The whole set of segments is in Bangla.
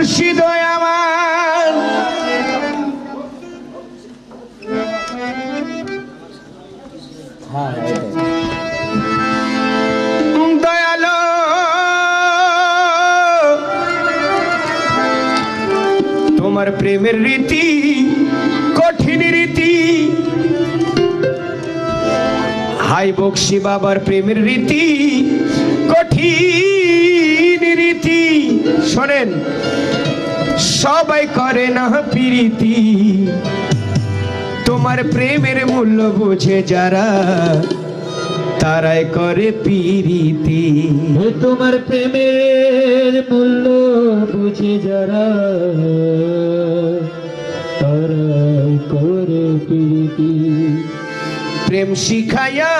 মুর্শিদ আমার দয়ালো তোমার প্রেমের রীতি কঠিন রীতি হাই বক্সি বাবার প্রেমের রীতি কঠিন রীতি শোনেন সবাই করে না প্রীতি তোমার প্রেমের মূল্য বুঝে যারা তারাই করে প্রীতি তোমার প্রেমের মূল্য বুঝে যারা তারাই করে প্রীতি প্রেম শিখাইয়া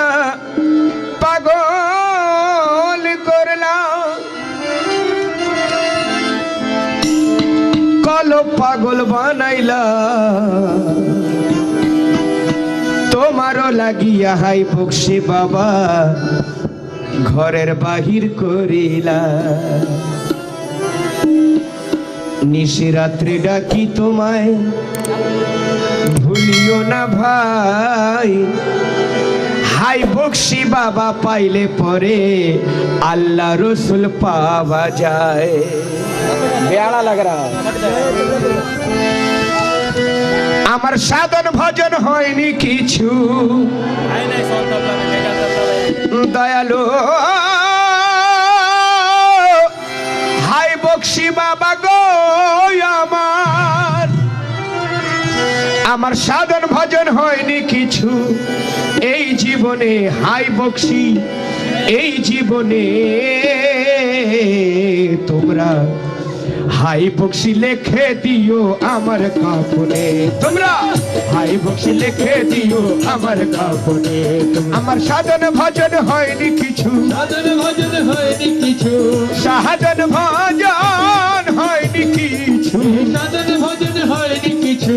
পাগল করলা কলো পাগল বানাইলা তোমারও লাগিয়া হাই বক্সি বাবা ঘরের বাহির করিলা নিশিরাত্রি ডাকি তোমায় ভুলিও না ভাই হাই বক্সি বাবা পাইলে পরে আল্লাহ রসুল পাওয়া যায় বেয়ারা লাগ রা আমার সাধন ভজন হয়নি কিছু দয়ালু হাই বক্সি বাবা গো আমার সাধন ভজন হয়নি কিছু এই জীবনে হাই বক্সি এই জীবনে তোমরা হাই বক্সি লিখে দিও আমার কাপনে তোমরা হাই বক্সি লিখে দিও আমার কাপনে আমার সাধন ভজন হয়নি কিছু সাধন ভজন হয়নি কিছু সাধন ভজন হয়নি কিছু সাধন ভজন হয়নি কিছু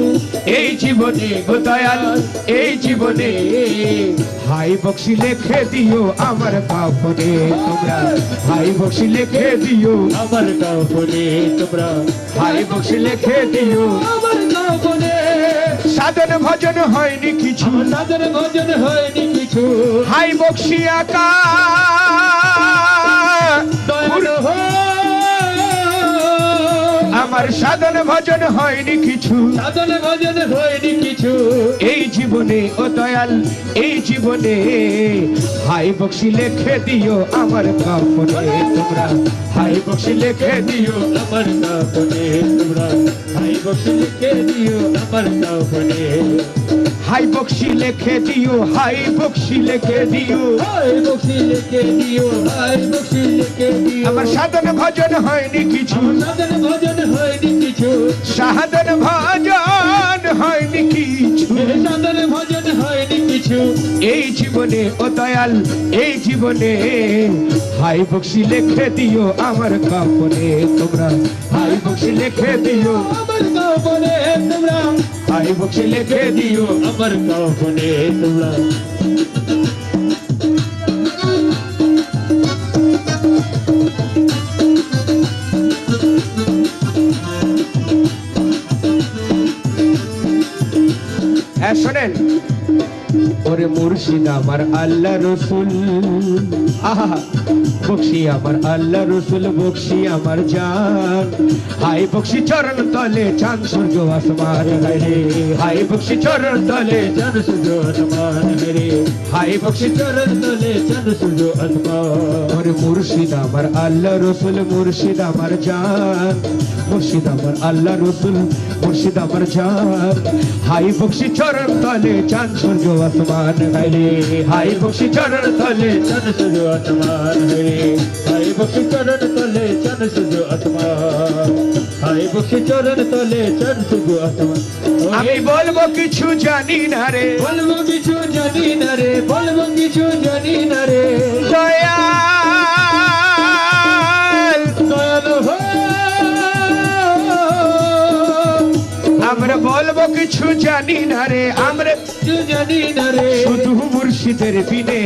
এই জীবনে গো দয়াল এই জীবনে হাই বক্সি লিখে দিও আমার কাপনে তোমরা হাই বক্সি লিখে দিও আমার কাপনে তোমরা হাই বক্সি লিখে দিও আমার কাপনে সাধন ভজন হয়নি কিছু সাধন ভজন হয়নি কিছু হাই বক্সি আকা দয়ালু আমার সাধন ভজন হয়নি কিছু সাধন ভজন হয়নি কিছু এই জীবনে ও দয়াল এই জীবনে হাই বক্সি লিখে দিও আমার কাপনে তোমরা হাই বক্সি লিখে দিও আমার কাপনে তোমরা হাই বক্সি লিখে দিও আমার কাপনে হাই বক্সি লিখে দিও হাই বক্সি লিখে দিও হাই বক্সি লিখে দিও হাই বক্সি লিখে দিও আমার সাধন ভজন হয়নি কিছু সাধন ভজন হয়নি কিছু সাধন ভজন হয়নি কিছু সাধন ভজন হয়নি কিছু এই জীবনে ও দয়াল এই জীবনে হাই বক্সি লিখে দিও আমার কাপনে তোমরা হাই বক্সি লিখে দিও আমার কাপনে তোমরা হাই বক্সি লিখে দিও আমার কাপনে তোমরা হ্যাঁ শোনেন ওরে মুর্শিদ আমার আল্লাহ রসুল আহা বক্সি আমার আল্লাহ রসুল বক্সি আমার জান হাই বক্সি চরণ তলে চাঁদ সূর্য আসমান রে হাই বক্সি চরণ তলে চাঁদ সূর্য আসমান রে হাই বক্সি চরণ তলে চাঁদ সূর্য আসমান ওরে মুর্শিদ আমার আল্লাহ রসুল মুর্শিদ আমার জান মুর্শিদ আমার আল্লাহ রসুল মুর্শিদ আমার জান হাই বক্সি চরণ তলে চাঁদ সূর্য আসমান রে হাই বক্সি চরণ তলে চাঁদ সূর্য আসমান রে হাই বক্সি চরণ তলে চাঁদ সূর্য আসমান হাই বক্সি চরণ তলে চাঁদ সূর্য আসমান আমি বলবো কিছু জানি না রে বলবো কিছু জানি না রে বলবো কিছু জানি না রে দয়াল দয়ালু আমরা বলবো কিছু জানি না রে আমরা কিছু জানি না রে শুধু মুর্শিদের বিনে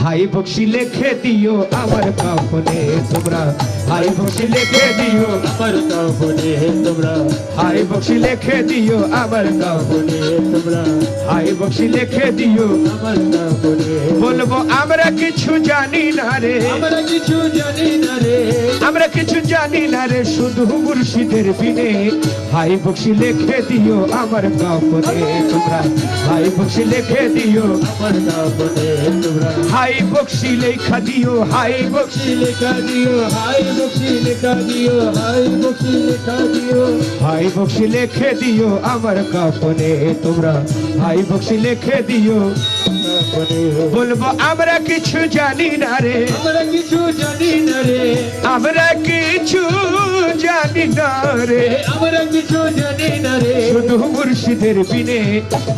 হাই বক্সি লিখে দিও আমার কাফনে তোমরা হাই বক্সি লিখে দিও আমার কাফনে তোমরা হাই বক্সি লিখে দিও আমার কাফনে তোমরা হাই বক্সি লিখে দিও আমার কাফনে বলবো আমরা কিছু জানি না রে আমরা কিছু জানি না রে আমরা কিছু জানি না রে শুধু মুর্শিদের বিনে হাই বক্সি লিখে দিও আমার কাফনে তোমরা হাই বক্সি লিখে দিও আমার কাফনে তোমরা হাই বক্সি লেখা দিও হাই বক্সি লেখা দিও হাই বক্সি লেখা দিও হাই বক্সি লেখা দিও হাই বক্সি লিখে দিও আমার কাফনে তোমরা হাই বক্সি লিখে দিও কাফনে বলবো আমরা কিছু জানি না রে আমরা কিছু জানি না রে আমরা কিছু জানি না রে আমরা কিছু জানি না রে শুধু মুর্শিদের বিনে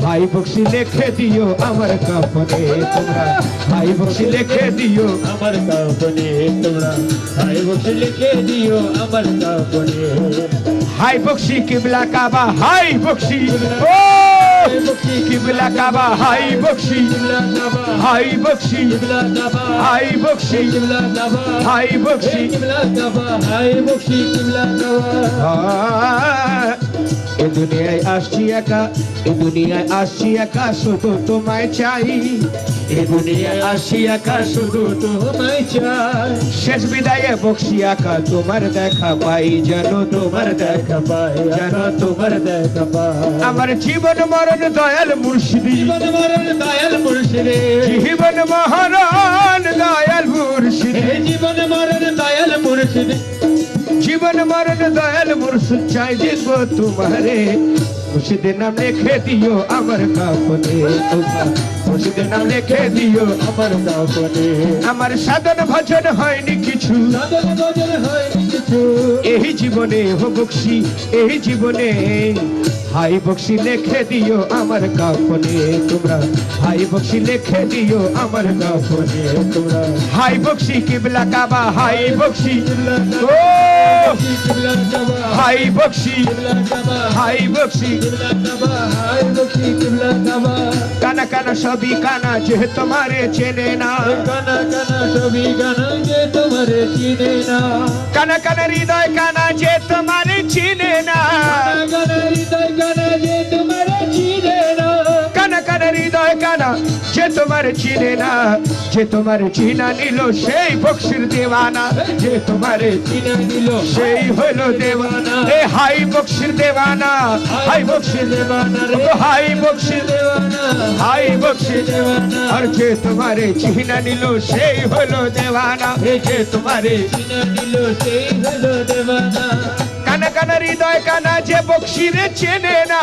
হাই বক্সি লিখে দিও আমার কাফনে তোমরা হাই বক্সি লিখে দিও আমার কাফনে তোমরা হাই বক্সি লিখে দিও আমার কাফনে হাই বক্সি কিবলা কাবা হাই বক্সি ও কিবলা কাবা হাই বক্সি হাই বক্সি হাই বক্সি হাই বক্সি এ দুনিয়ায় আসছি একা এ দুনিয়ায় আসছি একা শুধু তোমায় চাই এ দুনিয়ায় আসছি একা শুধু শেষ বিদায়ে বক্সি একা তোমার দেখা পাই যেন তোমার দেখা পাই যেন তোমার দেখা পাই আমার জীবন মরণ দয়াল মুর্শিদি জীবন মরণ দয়াল মুর্শিদি জীবন মরণ দয়াল মুর্শিদি জীবন মরণ দয়াল মুর্শিদ জীবন মরণ দয়াল মুর্শিদ চাই দেখবো তোমারে মুর্শিদের নাম লিখে দিও আমার কাফনে তোমরা মুর্শিদের নাম লিখে দিও আমার কাফনে আমার সাধন ভজন হয়নি কিছু সাধন ভজন হয়নি কিছু এই জীবনে হো বক্সি এই জীবনে হাই বক্সি লিখে দিও আমার কাফনে তোমরা হাই বক্সি লিখে দিও আমার কাফনে তোমরা হাই বক্সি কিবলা কাবা হাই বক্সি ও কিবলা কাবা হাই বক্সি কিবলা কাবা হাই বক্সি কিবলা কাবা হাই বক্সি কিবলা কাবা কানা কানা সবই কানা যে তোমারে চেনে না কানা কানা সবই গানা যে তোমারে চিনে না কানা কানা হৃদয় কানা যে তোমারে চিনে না কানা হৃদয় গানা যে তোমারে চিনে না কানা কানা হৃদয় কানা যে তোমার চিনে না যে তোমার চিনা নিল সেই বক্সির দেওয়ানা যে তোমারে চিনে নিল সেই হলো দেওয়ানা এ হাই বক্সির দেওয়ানা হাই বক্সির দেওয়ানা রে ও হাই বক্সির দেওয়ানা হাই বক্সির দেওয়ানা আর যে তোমারে চিনা নিল সেই হলো দেওয়ানা এ যে তোমারে চিনে নিল সেই হলো দেওয়ানা কানা কানা হৃদয় কানা যে বক্সিরে চেনে না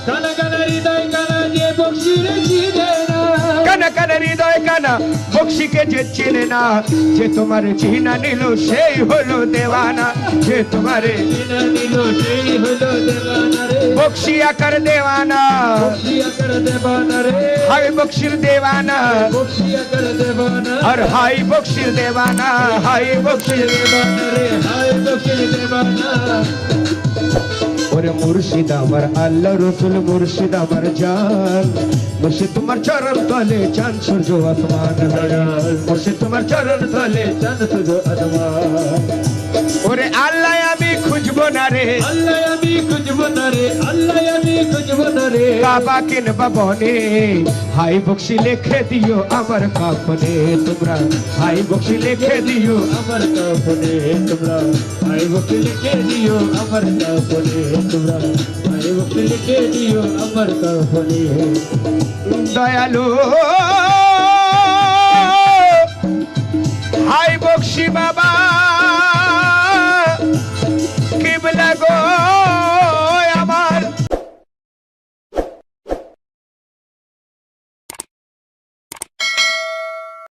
কানা কানা হৃদয় গানা যে বক্সিরে চিনে না কানা কানা হৃদয় কানা বক্সিকে যে চেনে না যে তোমার চিনা নিল সেই হলো দেওয়ানা যে তোমারে চিনে নিল সেই হলো দেওয়ানা রে বক্সি আকার দেওয়ানা বক্সি আকার দেওয়ানা রে হাই বক্সির দেওয়ানা বক্সি আকার দেওয়ানা আর হাই বক্সির দেওয়ানা হাই বক্সির দেওয়ানা রে হাই বক্সি দেওয়ানা ওরে মুর্শিদ আমার আল্লাহ রসুল মুর্শিদ আমার জান মুর্শিদ তোমার চরণ তলে চাঁদ সূর্য আসমান মুর্শিদ তোমার চরণ তলে চাঁদ শুধু আসমান ওরে আল্লাহ আমি খুঁজবো না রে আল্লাহ আমি খুঁজবো না রে আল্লাহ আমি খুঁজবো না রে বাবা কিনবা বনে হাই বক্সি লিখে দিও আমার কাফনে তোমরা হাই বক্সি লিখে দিও আমার কাফনে তোমরা হাই বক্সি লিখে দিও আমার কাফনে তোমরা হাই বক্সি লিখে দিও আমার কাফনে দয়ালু হাই বক্সি বাবা